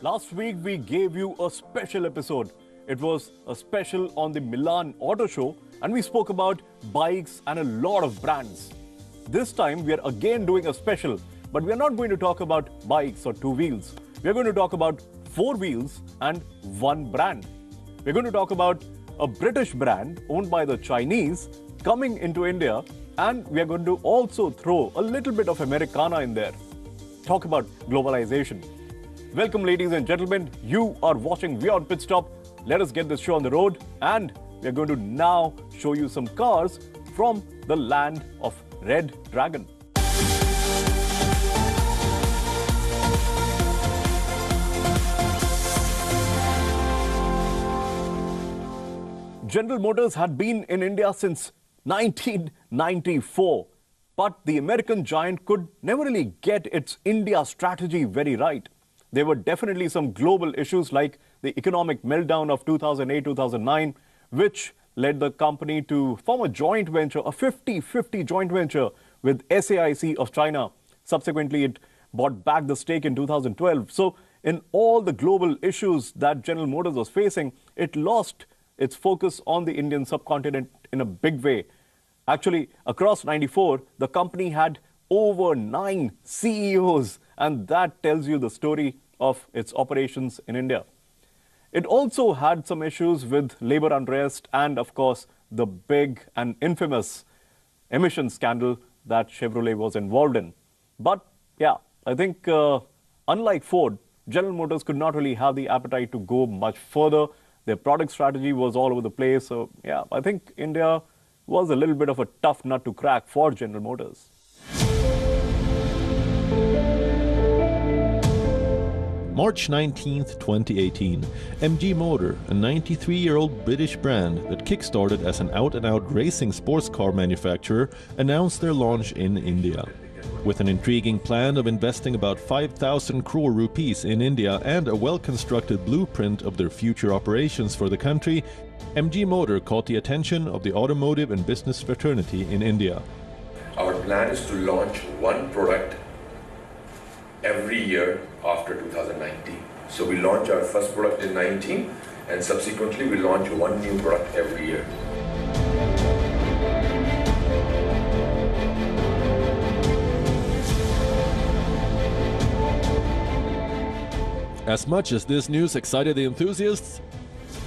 Last week we gave you a special episode. It was a special on the Milan Auto Show and we spoke about bikes and a lot of brands. This time we are again doing a special, but we are not going to talk about bikes or two wheels. We are going to talk about four wheels and one brand. We're going to talk about a British brand owned by the Chinese coming into India, and we are going to also throw a little bit of Americana in there. Talk about globalization. Welcome, ladies and gentlemen. You are watching Beyond Pit Stop. Let us get this show on the road, and we are going to now show you some cars from the land of Red Dragon. General Motors had been in India since 1994, but the American giant could never really get its India strategy very right. There were definitely some global issues like the economic meltdown of 2008-2009, which led the company to form a joint venture, a 50-50 joint venture with SAIC of China. Subsequently, it bought back the stake in 2012. So in all the global issues that General Motors was facing, it lost its focus on the Indian subcontinent in a big way. Actually, across 94, the company had over 9 CEOs, and that tells you the story of its operations in India. It also had some issues with labor unrest and, of course, the big and infamous emission scandal that Chevrolet was involved in. But yeah, I think unlike Ford, General Motors could not really have the appetite to go much further. Their product strategy was all over the place. So yeah, I think India was a little bit of a tough nut to crack for General Motors. March 19th, 2018, mgmotor, a 93-year-old British brand that kickstarted as an out-and-out racing sports car manufacturer, announced their launch in India. With an intriguing plan of investing about 5,000 crore rupees in India and a well-constructed blueprint of their future operations for the country, mgmotor caught the attention of the automotive and business fraternity in India. Our plan is to launch one product every year after 2019. So we launch our first product in 19 and subsequently we launch one new product every year. As much as this news excited the enthusiasts,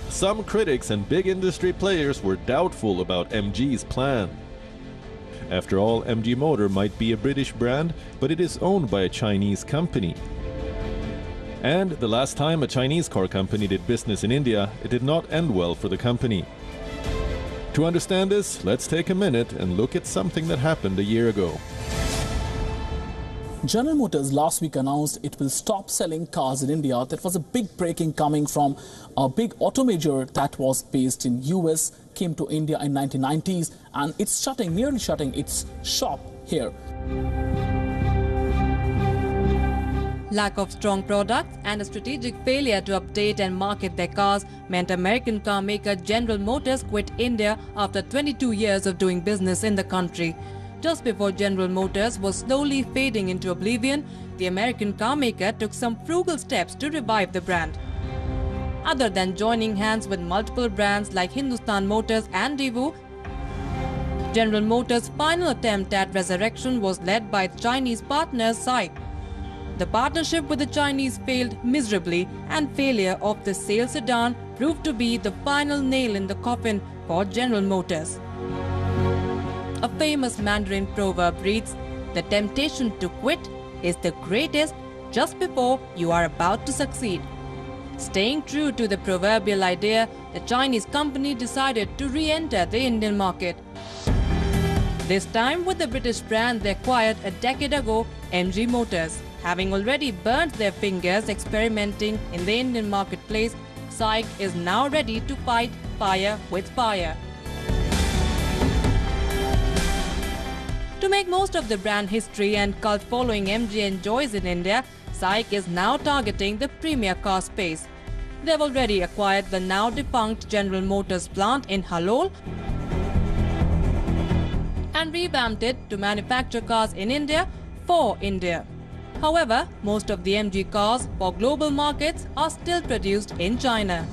some critics and big industry players were doubtful about MG's plan. After all, MG Motor might be a British brand, but it is owned by a Chinese company. And the last time a Chinese car company did business in India, it did not end well for the company. To understand this, let's take a minute and look at something that happened a year ago. General Motors last week announced it will stop selling cars in India. That was a big breaking coming from a big auto major that was based in US, came to India in 1990s, and it's nearly shutting its shop here. Lack of strong products and a strategic failure to update and market their cars meant American car maker General Motors quit India after 22 years of doing business in the country. Just before General Motors was slowly fading into oblivion, the American car maker took some frugal steps to revive the brand. Other than joining hands with multiple brands like Hindustan Motors and Daewoo, General Motors' final attempt at resurrection was led by its Chinese partner SAIC. The partnership with the Chinese failed miserably, and failure of the sale sedan proved to be the final nail in the coffin for General Motors. A famous Mandarin proverb reads, "The temptation to quit is the greatest just before you are about to succeed." Staying true to the proverbial idea, the Chinese company decided to re-enter the Indian market. This time with the British brand they acquired a decade ago, MG Motors. Having already burnt their fingers experimenting in the Indian marketplace, SAIC is now ready to fight fire with fire. To make most of the brand history and cult following MG enjoys in India, SAIC is now targeting the premier car space. They've already acquired the now defunct General Motors plant in Halol and revamped it to manufacture cars in India for India. However, most of the MG cars for global markets are still produced in China.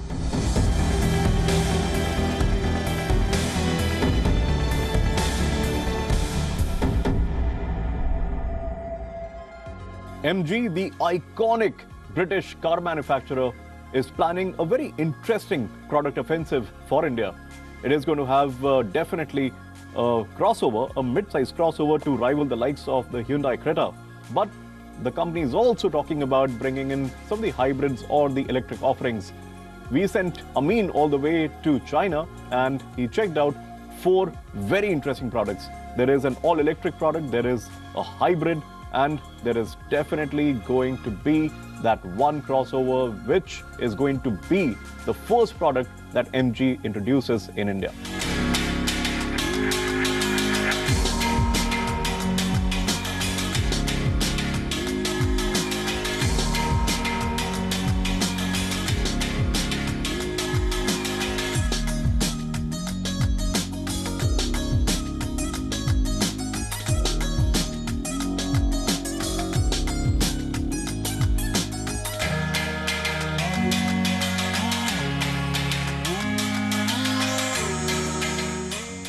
MG, the iconic British car manufacturer, is planning a very interesting product offensive for India. It is going to have definitely a crossover, a mid-size crossover to rival the likes of the Hyundai Creta. But the company is also talking about bringing in some of the hybrids or the electric offerings. We sent Amin all the way to China and he checked out 4 very interesting products. There is an all-electric product, there is a hybrid, and there is definitely going to be that one crossover which is going to be the first product that MG introduces in India.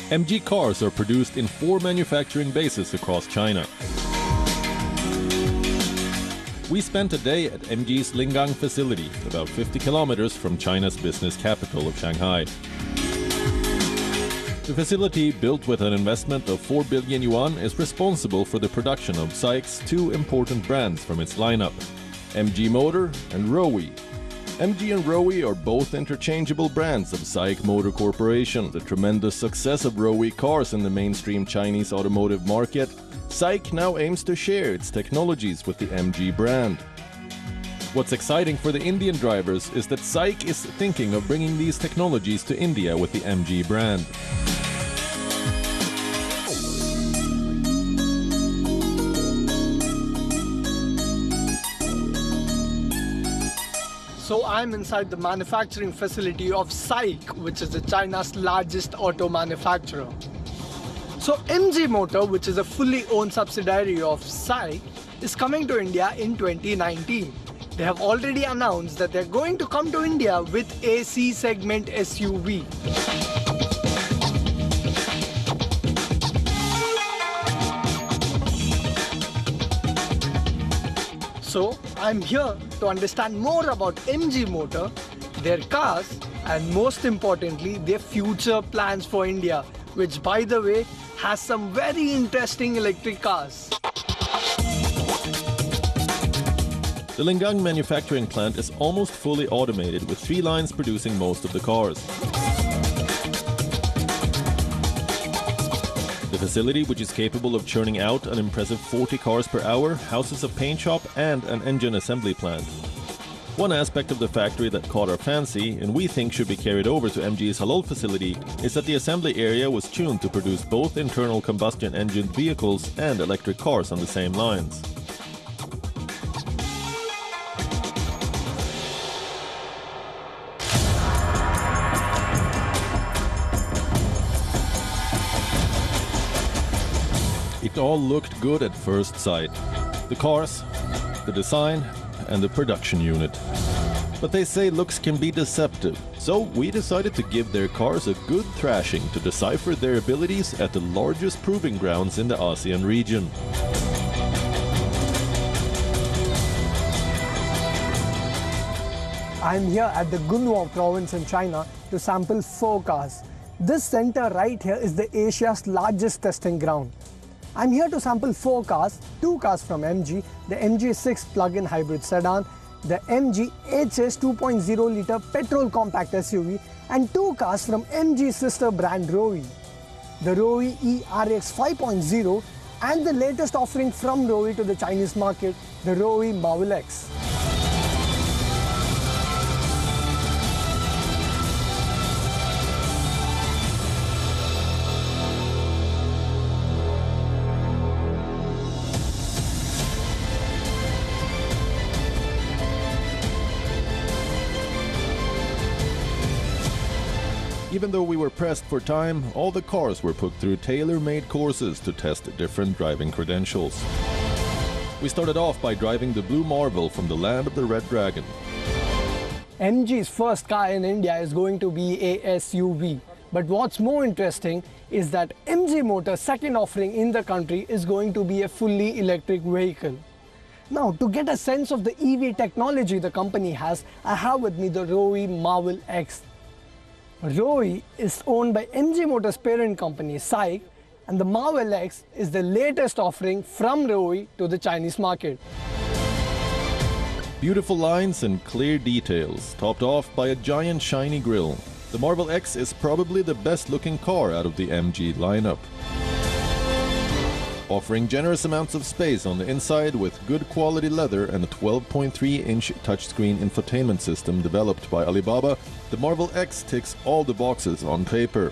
MG cars are produced in 4 manufacturing bases across China. We spent a day at MG's Lingang facility, about 50 kilometers from China's business capital of Shanghai. The facility, built with an investment of 4 billion yuan, is responsible for the production of SAIC's 2 important brands from its lineup, mgmotor and Rowi. MG and Rowi are both interchangeable brands of SAIC Motor Corporation. The tremendous success of Rowi cars in the mainstream Chinese automotive market, SAIC now aims to share its technologies with the MG brand. What's exciting for the Indian drivers is that SAIC is thinking of bringing these technologies to India with the MG brand. So I'm inside the manufacturing facility of SAIC, which is China's largest auto manufacturer. So MG Motor, which is a fully owned subsidiary of SAIC, is coming to India in 2019. They have already announced that they're going to come to India with a C-segment SUV. So I'm here to understand more about MG Motor, their cars, and most importantly, their future plans for India, which, by the way, has some very interesting electric cars. The Lingang manufacturing plant is almost fully automated, with 3 lines producing most of the cars. The facility, which is capable of churning out an impressive 40 cars per hour, houses a paint shop and an engine assembly plant. One aspect of the factory that caught our fancy, and we think should be carried over to MG's Halol facility, is that the assembly area was tuned to produce both internal combustion engine vehicles and electric cars on the same lines. It all looked good at first sight. The cars, the design, and the production unit. But they say looks can be deceptive, so we decided to give their cars a good thrashing to decipher their abilities at the largest proving grounds in the ASEAN region. I'm here at the Gunwang province in China to sample 4 cars. This center right here is the Asia's largest testing ground. I'm here to sample 4 cars, 2 cars from MG, the MG6 plug-in hybrid sedan, the MG HS 2.0-litre petrol compact SUV, and 2 cars from MG sister brand Rowi. The Rowi E-RX 5.0 and the latest offering from Rowi to the Chinese market, the Rowi Marvel X. Even though we were pressed for time, all the cars were put through tailor-made courses to test different driving credentials. We started off by driving the Blue Marvel from the land of the Red Dragon. MG's first car in India is going to be a SUV. But what's more interesting is that MG Motor's second offering in the country is going to be a fully electric vehicle. Now, to get a sense of the EV technology the company has, I have with me the Rowe Marvel X. Rowe is owned by MG Motor's parent company, SAIC, and the Marvel X is the latest offering from Rowe to the Chinese market. Beautiful lines and clear details, topped off by a giant shiny grille. The Marvel X is probably the best looking car out of the MG lineup. Offering generous amounts of space on the inside with good quality leather and a 12.3-inch touchscreen infotainment system developed by Alibaba, the Marvel X ticks all the boxes on paper.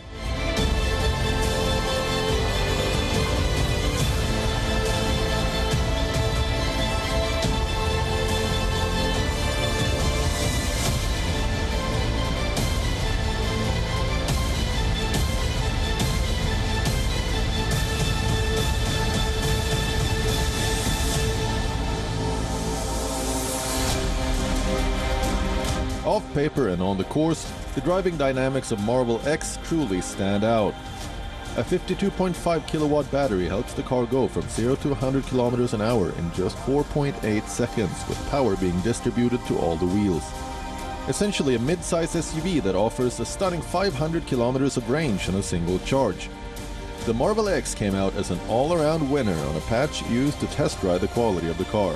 Off paper and on the course, the driving dynamics of Marvel X truly stand out. A 52.5 kilowatt battery helps the car go from 0 to 100 kilometers an hour in just 4.8 seconds, with power being distributed to all the wheels. Essentially a mid-size SUV that offers a stunning 500 kilometers of range on a single charge. The Marvel X came out as an all-around winner on a patch used to test drive the quality of the car.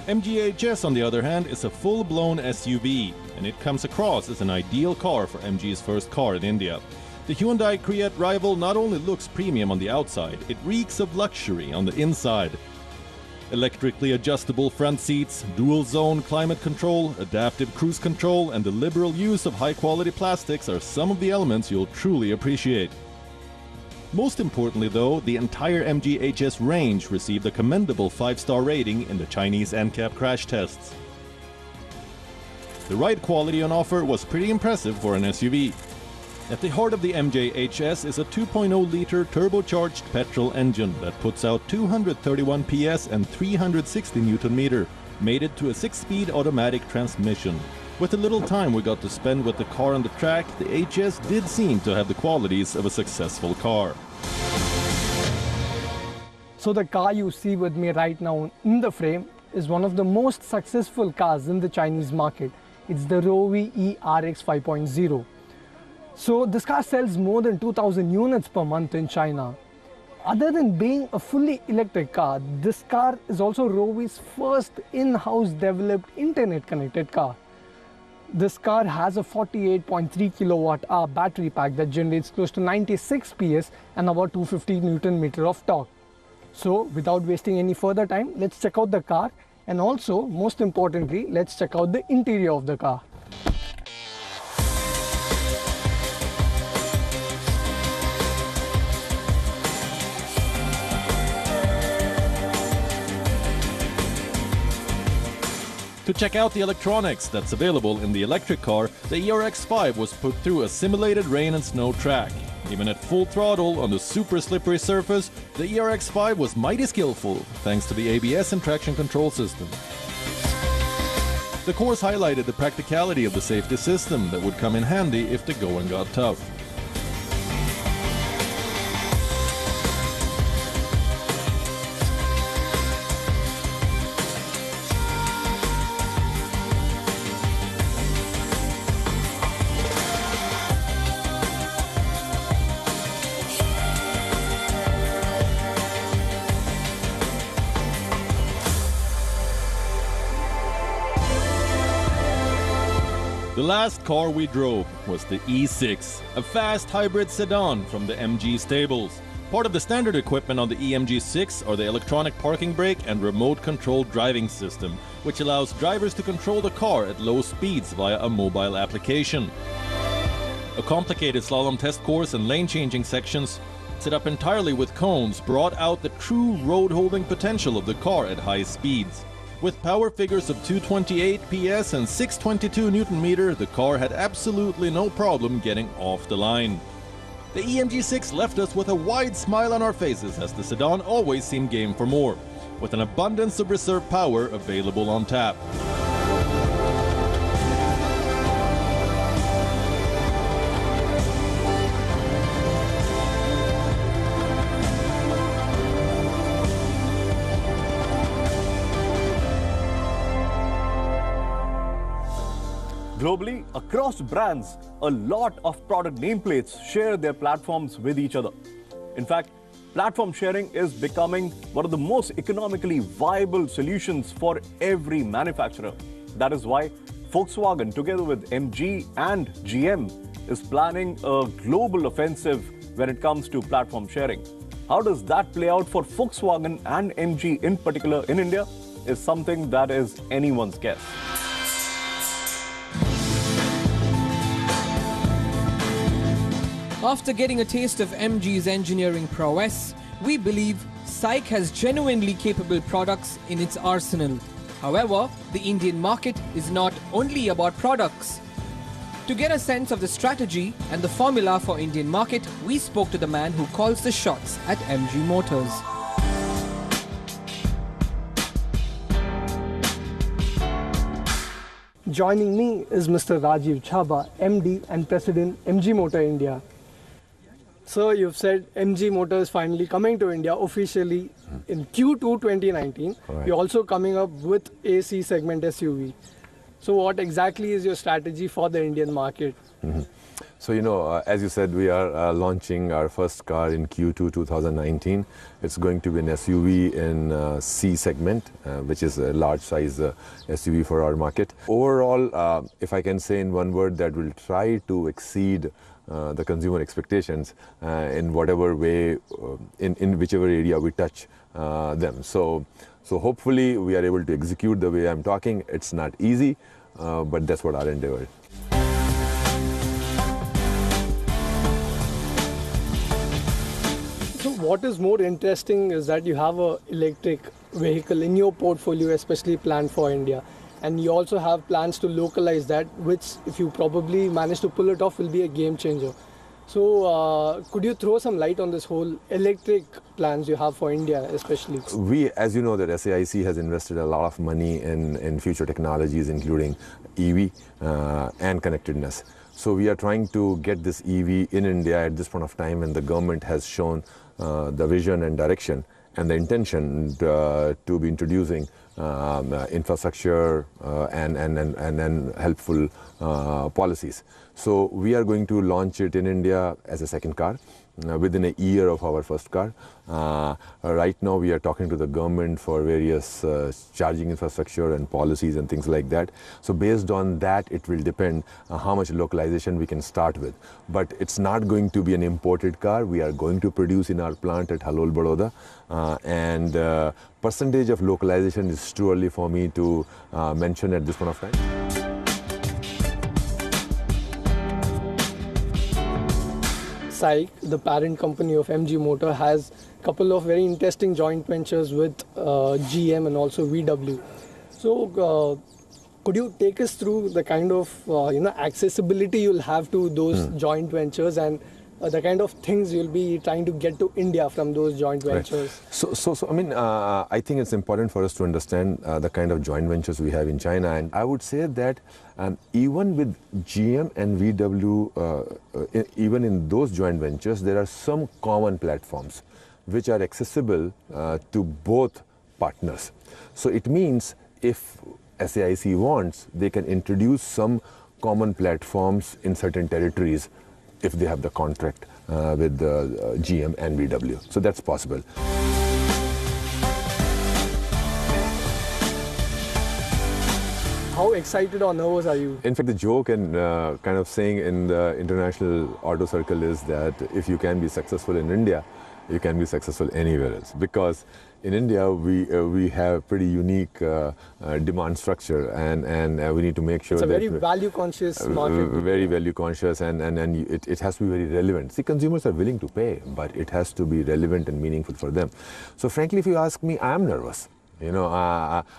MGHS, on the other hand, is a full-blown SUV, and it comes across as an ideal car for MG's first car in India. The Hyundai Creta rival not only looks premium on the outside, it reeks of luxury on the inside. Electrically adjustable front seats, dual-zone climate control, adaptive cruise control, and the liberal use of high-quality plastics are some of the elements you'll truly appreciate. Most importantly though, the entire MGHS range received a commendable 5-star rating in the Chinese NCAP crash tests. The ride quality on offer was pretty impressive for an SUV. At the heart of the MGHS is a 2.0-liter turbocharged petrol engine that puts out 231 PS and 360 Nm, mated to a 6-speed automatic transmission. With the little time we got to spend with the car on the track, the HS did seem to have the qualities of a successful car. So the car you see with me right now in the frame is one of the most successful cars in the Chinese market. It's the Rowe ERX 5.0. So this car sells more than 2,000 units per month in China. Other than being a fully electric car, this car is also Rowe's first in-house developed internet-connected car. This car has a 48.3 kilowatt-hour battery pack that generates close to 96 PS and about 250 Nm of torque. So, without wasting any further time, let's check out the car, and also, most importantly, let's check out the interior of the car. To check out the electronics that's available in the electric car, the ERX5 was put through a simulated rain and snow track. Even at full throttle on the super slippery surface, the ERX5 was mighty skillful, thanks to the ABS and traction control system. The course highlighted the practicality of the safety system that would come in handy if the going got tough. The last car we drove was the E6, a fast hybrid sedan from the MG stables. Part of the standard equipment on the EMG6 are the electronic parking brake and remote-controlled driving system, which allows drivers to control the car at low speeds via a mobile application. A complicated slalom test course and lane-changing sections, set up entirely with cones, brought out the true road-holding potential of the car at high speeds. With power figures of 228 PS and 622 Nm, the car had absolutely no problem getting off the line. The EMG6 left us with a wide smile on our faces as the sedan always seemed game for more, with an abundance of reserve power available on tap. Globally, across brands, a lot of product nameplates share their platforms with each other. In fact, platform sharing is becoming one of the most economically viable solutions for every manufacturer. That is why Volkswagen, together with MG and GM, is planning a global offensive when it comes to platform sharing. How does that play out for Volkswagen and MG in particular in India is something that is anyone's guess. After getting a taste of MG's engineering prowess, we believe SAIC has genuinely capable products in its arsenal. However, the Indian market is not only about products. To get a sense of the strategy and the formula for Indian market, we spoke to the man who calls the shots at MG Motors. Joining me is Mr. Rajiv Chhabra, MD and President, MG Motor India. Sir, you've said MG Motor is finally coming to India officially in Q2 2019. Right. You're also coming up with AC segment SUV. So what exactly is your strategy for the Indian market? So, as you said, we are launching our first car in Q2 2019. It's going to be an SUV in C segment, which is a large size SUV for our market. Overall, if I can say in one word, that will try to exceed the consumer expectations in whatever way, in whichever area we touch them. So hopefully we are able to execute the way I'm talking. It's not easy, but that's what our endeavor is. So what is more interesting is that you have an electric vehicle in your portfolio, especially planned for India. And you also have plans to localize that, which if you probably manage to pull it off will be a game changer. So could you throw some light on this whole electric plans you have for India especially? We, as you know, that SAIC has invested a lot of money in future technologies, including EV and connectedness. So we are trying to get this EV in India at this point of time, and the government has shown the vision and direction and the intention to be introducing infrastructure and helpful policies. So we are going to launch it in India as a second car within a year of our first car. Right now we are talking to the government for various charging infrastructure and policies and things like that. So based on that, it will depend how much localization we can start with. But it's not going to be an imported car. We are going to produce in our plant at Halol, Baroda. And percentage of localization is too early for me to mention at this point of time. SAIC, the parent company of MG Motor, has a couple of very interesting joint ventures with GM and also VW. So could you take us through the kind of accessibility you'll have to those joint ventures and the kind of things you'll be trying to get to India from those joint ventures? Right. So I mean, I think it's important for us to understand the kind of joint ventures we have in China. And I would say that even with GM and VW, even in those joint ventures, there are some common platforms which are accessible to both partners. So it means if SAIC wants, they can introduce some common platforms in certain territories if they have the contract with GM and VW. So that's possible. How excited or nervous are you? In fact, the joke and kind of saying in the international auto circle is that if you can be successful in India, you can be successful anywhere else. Because in India, we have pretty unique demand structure, and we need to make sure It's a that very value-conscious market. very value-conscious, and it has to be very relevant. See, consumers are willing to pay, but it has to be relevant and meaningful for them. So frankly, if you ask me, I am nervous. You know,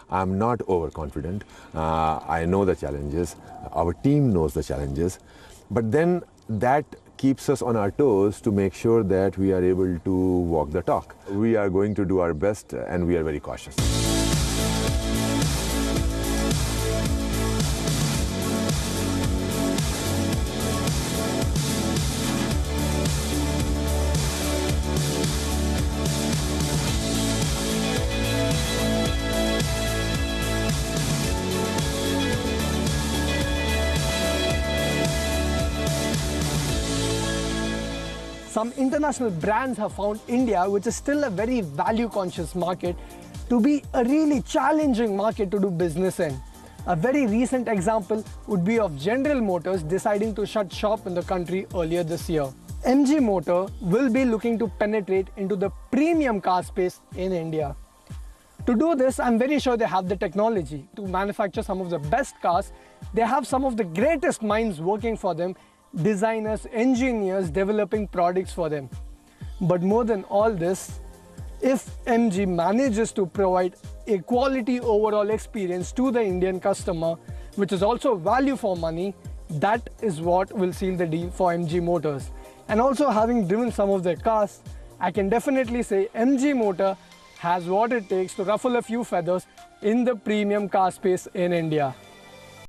I'm not overconfident. I know the challenges. Our team knows the challenges. But then that keeps us on our toes to make sure that we are able to walk the talk. We are going to do our best, and we are very cautious. Some international brands have found India, which is still a very value-conscious market, to be a really challenging market to do business in. A very recent example would be of General Motors deciding to shut shop in the country earlier this year. mgmotor will be looking to penetrate into the premium car space in India. To do this, I'm very sure they have the technology to manufacture some of the best cars. They have some of the greatest minds working for them, designers, engineers developing products for them. But more than all this, if MG manages to provide a quality overall experience to the Indian customer, which is also value for money, that is what will seal the deal for MG Motors. And also, having driven some of their cars, I can definitely say MG Motor has what it takes to ruffle a few feathers in the premium car space in India.